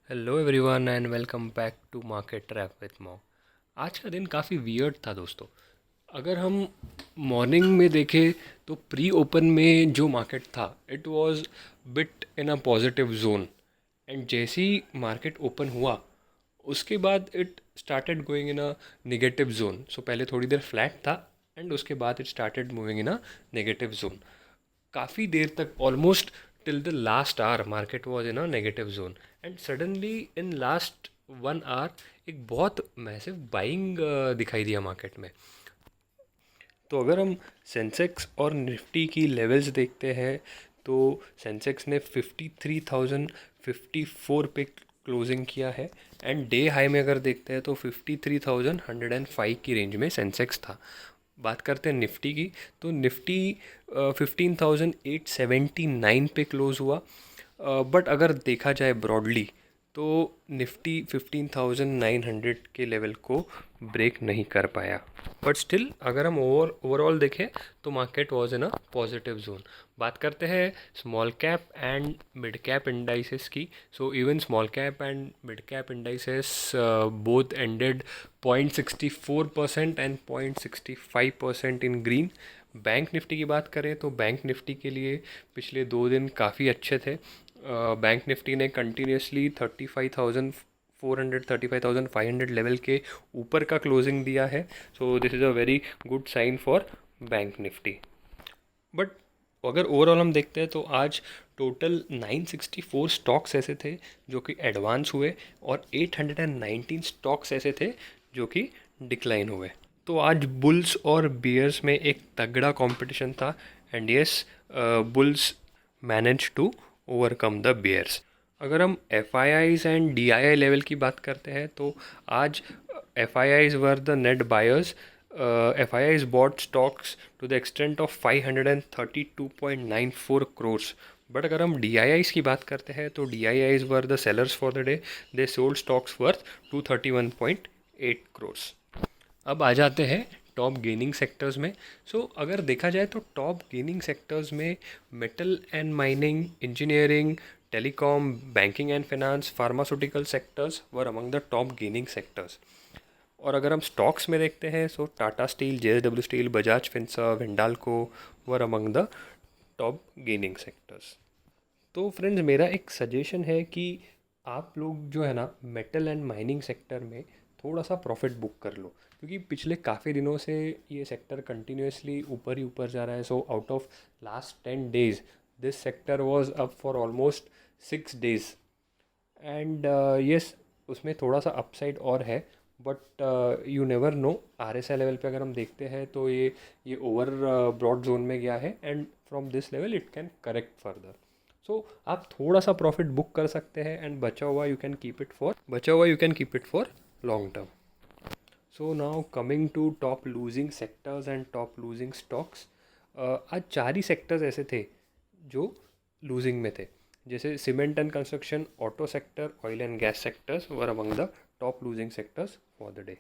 Hello everyone and welcome back to market trap with mom. आज का दिन काफ़ी वियर्ड था दोस्तों। अगर हम मॉर्निंग में देखें तो प्री ओपन में जो मार्केट था it was bit in a positive zone, and जैसे ही मार्केट ओपन हुआ उसके बाद it started going in a negative zone. So पहले थोड़ी देर फ्लैट था एंड उसके बाद it started moving in a negative zone. काफ़ी देर तक almost till the last hour market was in a negative zone, and suddenly in last 1 hour एक बहुत मैसिव बाइंग दिखाई दिया मार्केट में। तो अगर हम सेंसेक्स और निफ्टी की लेवल्स देखते हैं तो सेंसेक्स ने 53,054 पे क्लोजिंग किया है, एंड डे हाई में अगर देखते हैं तो 53,105 की रेंज में सेंसेक्स था। बात करते हैं निफ्टी की, तो निफ्टी 15,879 पे क्लोज़ हुआ। बट अगर देखा जाए ब्रॉडली तो निफ्टी 15,900 के लेवल को ब्रेक नहीं कर पाया। बट स्टिल अगर हम ओवरऑल देखें तो market was in a positive zone. बात करते हैं small cap and mid cap indices की। So even small cap and mid cap indices both ended 0.64% and 0.65% in green. Bank Nifty की बात करें तो बैंक निफ्टी के लिए पिछले 2 दिन काफ़ी अच्छे थे। बैंक निफ्टी ने कंटिन्यूसली 35,500 लेवल के ऊपर का क्लोजिंग दिया है। So this is a very good sign for bank Nifty. But अगर ओवरऑल हम देखते हैं तो आज टोटल 964 स्टॉक्स ऐसे थे जो कि एडवांस हुए, और 819 स्टॉक्स ऐसे थे जो कि डिक्लाइन हुए। तो आज बुल्स और बियर्स में एक तगड़ा कंपटीशन था, and yes, bulls manage to overcome the bears. अगर हम F I Is and D I I level की बात करते हैं तो आज F I Is were the net buyers. F I Is bought stocks to the extent of 532.94 crores। But अगर हम डी आई आईज की बात करते हैं तो D I Is were the sellers for the day. They sold stocks worth 231.8 crores। अब आ जाते हैं टॉप गेनिंग सेक्टर्स में। अगर देखा जाए तो टॉप गेनिंग सेक्टर्स में metal and mining, engineering, telecom, banking and finance, pharmaceutical sectors were among the top gaining sectors. और अगर हम स्टॉक्स में देखते हैं so Tata steel, JSW steel, Bajaj Finserv, Hindalco were among the top gaining sectors. तो फ्रेंड्स, मेरा एक सजेशन है कि आप लोग जो है ना मेटल एंड माइनिंग सेक्टर में थोड़ा सा प्रॉफिट बुक कर लो, क्योंकि पिछले काफ़ी दिनों से ये सेक्टर कंटिन्यूसली ऊपर ही ऊपर जा रहा है। So out of last 10 days this sector was up for almost 6 days, and yes, उसमें थोड़ा सा अपसाइड और है। But you never know, R S I level पे अगर हम देखते हैं तो ये ओवर ब्रॉड जोन में गया है, and from this level it can correct further. So आप थोड़ा सा प्रॉफिट बुक कर सकते हैं, एंड बचा हुआ you can keep it for long term. So now coming to top losing sectors and top losing stocks. आज 4 ही सेक्टर्स ऐसे थे जो लूजिंग में थे, जैसे cement and construction, auto sector, oil and gas sectors were among the top losing sectors for the day.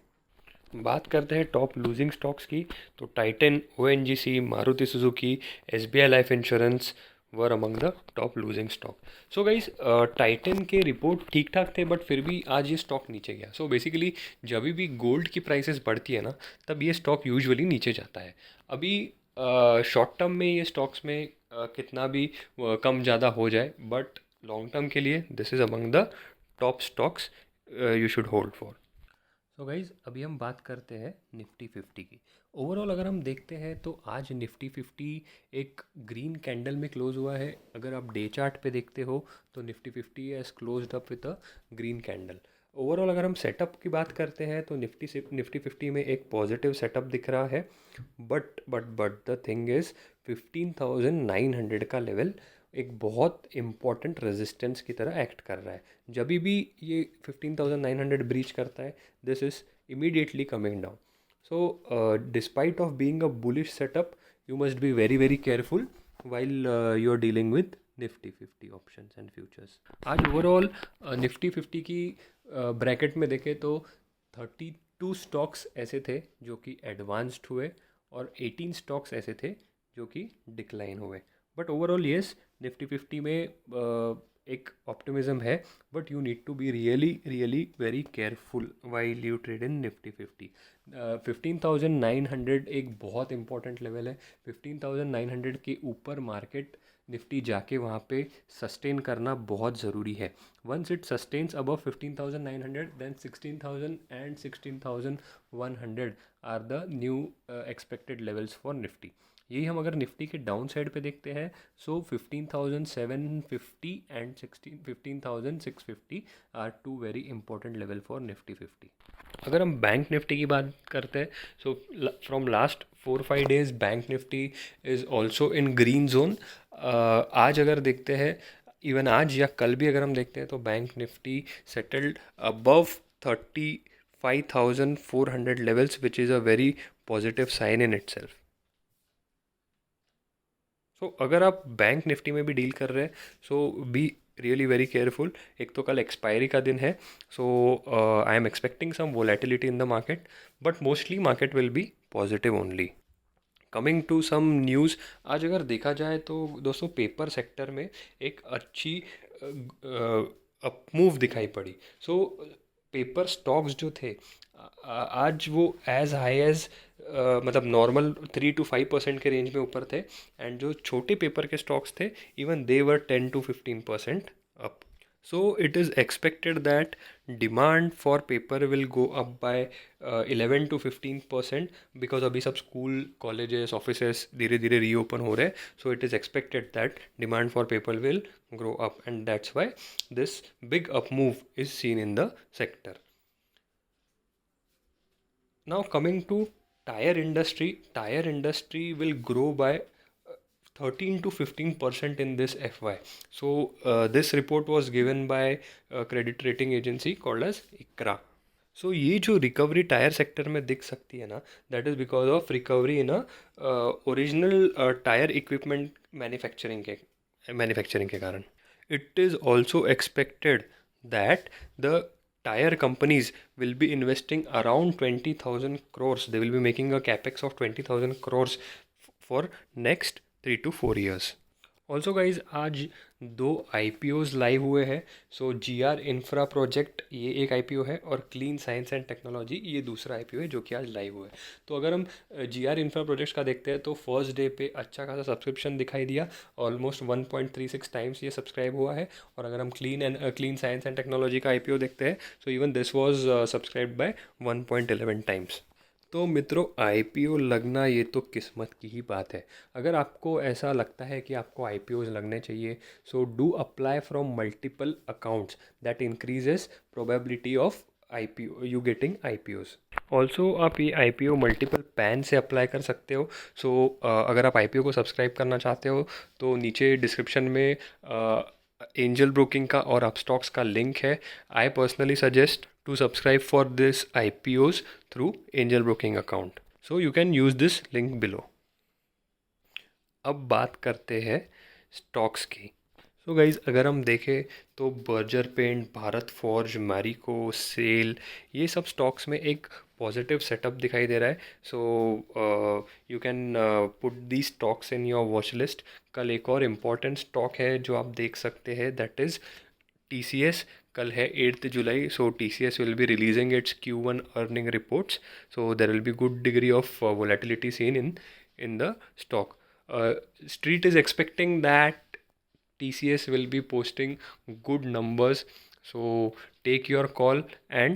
बात करते हैं टॉप लूजिंग स्टॉक्स की, तो Titan, O N G C, Maruti Suzuki, S B I life insurance were among the top losing stock. So guys, Titan के report ठीक ठाक थे but फिर भी आज ये स्टॉक नीचे गया। सो बेसिकली जब भी गोल्ड की प्राइसेस बढ़ती है ना तब ये स्टॉक यूजुअली नीचे जाता है। अभी शॉर्ट टर्म में ये स्टॉक्स में कितना भी कम ज़्यादा हो जाए, बट लॉन्ग टर्म के लिए this is among the top stocks you should hold for. So guys, अभी हम बात करते हैं निफ्टी 50 की। ओवरऑल अगर हम देखते हैं तो आज निफ्टी 50 एक ग्रीन कैंडल में क्लोज हुआ है। अगर आप डे चार्ट पे देखते हो तो Nifty 50 has closed up with a green candle. Overall अगर हम सेटअप की बात करते हैं तो निफ्टी 50 में एक पॉजिटिव सेटअप दिख रहा है। बट द थिंग इज़ 15,900 का लेवल एक बहुत इम्पॉर्टेंट रेजिस्टेंस की तरह एक्ट कर रहा है। जब भी ये 15,900 ब्रीच करता है this is immediately coming down. So despite of being a bullish setup, you must be very very careful while you're dealing with Nifty 50 options and futures. आज ओवरऑल निफ्टी 50 की ब्रैकेट में देखें तो 32 स्टॉक्स ऐसे थे जो कि एडवांस्ड हुए, और 18 स्टॉक्स ऐसे थे जो कि डिक्लाइन हुए। बट ओवरऑल येस, निफ्टी 50 में एक ऑप्टिमिज्म है, but you need to be really really very careful while you trade in Nifty 50। 15,900 एक बहुत इंपॉर्टेंट लेवल है। 15,900 के ऊपर मार्केट निफ्टी जाके वहाँ पे सस्टेन करना बहुत ज़रूरी है। Once it sustains above 15,900 then 16,000 and 16,100 are the new expected levels for Nifty. यही हम अगर निफ्टी के डाउन साइड पे देखते हैं, so 15,750 and 15,650 are two very important level for Nifty 50। अगर हम बैंक निफ्टी की बात करते हैं, so from last 4-5 days bank Nifty is also in green zone. आज अगर देखते हैं, इवन आज या कल भी अगर हम देखते हैं, तो bank Nifty settled above 35,400 levels, which is a very positive sign in itself. So अगर आप बैंक निफ्टी में भी डील कर रहे हैं, so be really very careful. एक तो कल एक्सपायरी का दिन है, so I am expecting some volatility in the market, but mostly market will be positive only. Coming to some news, आज अगर देखा जाए तो दोस्तों पेपर सेक्टर में एक अच्छी अप मूव दिखाई पड़ी। सो पेपर स्टॉक्स जो थे आज वो एज हाई एज मतलब नॉर्मल 3 to 5% के रेंज में ऊपर थे, एंड जो छोटे पेपर के स्टॉक्स थे even they were 10 to 15% up. So it is expected that demand for paper will go up by 11 to 15% because अभी सब स्कूल कॉलेजेस ऑफिसेस धीरे धीरे रीओपन हो रहे हैं। So it is expected that demand for paper will grow up, and that's why this big up move is seen in the sector. Now coming to tire industry will grow by 13 to 15% in this FY. So this report was given by a credit rating agency called as ICRA. सो ये जो recovery tyre sector में दिख सकती है ना, that is because of recovery in a original tyre equipment manufacturing के कारण। It is also expected that the tire companies will be investing around 20,000 crores. They will be making a capex of 20,000 crores for next 3 to 4 years. Also guys आज 2 IPOs live हुए हैं। सो GR infra project ये एक IPO है, और clean science and technology ये दूसरा IPO है जो कि आज लाइव हुआ है। तो अगर हम GR इंफ्रा प्रोजेक्ट्स का देखते हैं, तो फर्स्ट डे पे अच्छा खासा सब्सक्रिप्शन दिखाई दिया, ऑलमोस्ट 1.36 टाइम्स ये सब्सक्राइब हुआ है। और अगर हम क्लीन साइंस एंड टेक्नोलॉजी का IPO देखते हैं, so even this was subscribe by 1.11 times. तो मित्रों, IPO लगना ये तो किस्मत की ही बात है। अगर आपको ऐसा लगता है कि आपको IPOs लगने चाहिए, so do apply from multiple accounts, that increases probability of IPO you getting IPOs। Also आप ये IPO मल्टीपल पैन से अप्लाई कर सकते हो। सो अगर आप IPO को सब्सक्राइब करना चाहते हो, तो नीचे डिस्क्रिप्शन में एंजल ब्रोकिंग का और अपस्टॉक्स का लिंक है। I personally suggest to subscribe for this IPOs through angel broking account, so you can use this link below. अब बात करते हैं स्टॉक्स की। सो गाइज अगर हम देखें तो बर्जर पेंट, भारत फॉर्ज, मैरिको, सेल, ये सब स्टॉक्स में एक पॉजिटिव सेटअप दिखाई दे रहा है। So you can put the stocks in your watch list. कल एक और इम्पॉर्टेंट स्टॉक है जो आप देख सकते हैं, दैट इज़ TCS। कल है 8th July, so TCS will be releasing it's Q1 earning reports, so there will be good degree of volatility seen in the stock. Street is expecting that TCS will be posting good numbers, so take your call and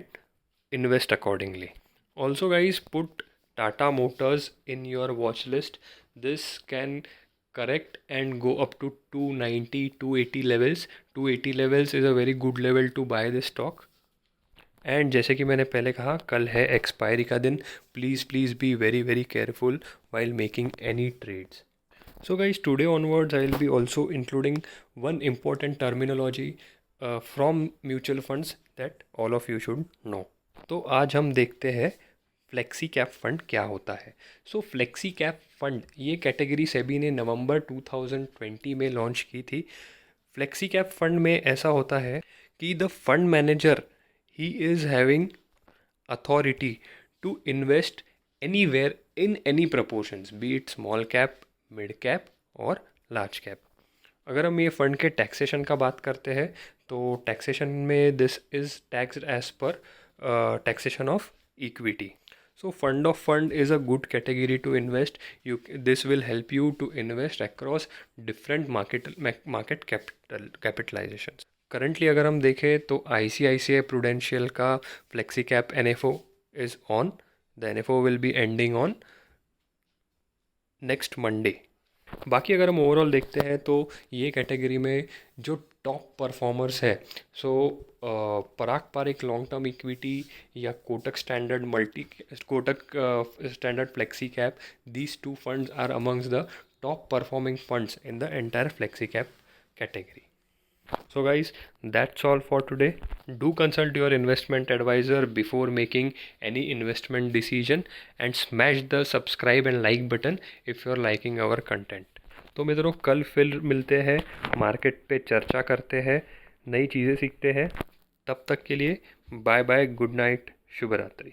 invest accordingly. Also guys, put Tata Motors in your watch list. This can correct and go up to 290 280 levels. 280 levels is a very good level to buy this stock. And जैसे कि मैंने पहले कहा, कल है expiry का दिन. Please be very very careful while making any trades. So guys, today onwards I will be also including one important terminology from mutual funds that all of you should know. तो आज हम देखते हैं flexi cap fund क्या होता है. सो flexi cap fund ये category SEBI ने नवंबर 2020 में लॉन्च की थी. फ्लेक्सी कैप फंड में ऐसा होता है कि the fund manager he is having authority to invest anywhere in any proportions, be it small cap, mid cap or large cap. अगर हम ये फ़ंड के टैक्सेशन का बात करते हैं तो टैक्सेशन में this is taxed as per taxation of equity. So fund of fund is a good category to invest. This will help you to invest across different market capitalizations. Currently अगर हम देखें तो ICICI Prudential का flexi cap NFO is on. The NFO will be ending on next Monday. बाकी अगर हम overall देखते हैं तो ये कैटेगरी में जो टॉप परफॉर्मर्स है, so Parag Parikh long term equity या Kotak standard flexi cap, these two funds are amongst the top performing funds in the entire flexi cap category. So guys, that's all for today. Do consult your investment advisor before making any investment decision and smash the subscribe and like button if you're liking our content. तो मित्रों, कल फिर मिलते हैं, market पे चर्चा करते हैं, नई चीज़ें सीखते हैं. तब तक के लिए बाय बाय, गुड नाइट, शुभ रात्रि.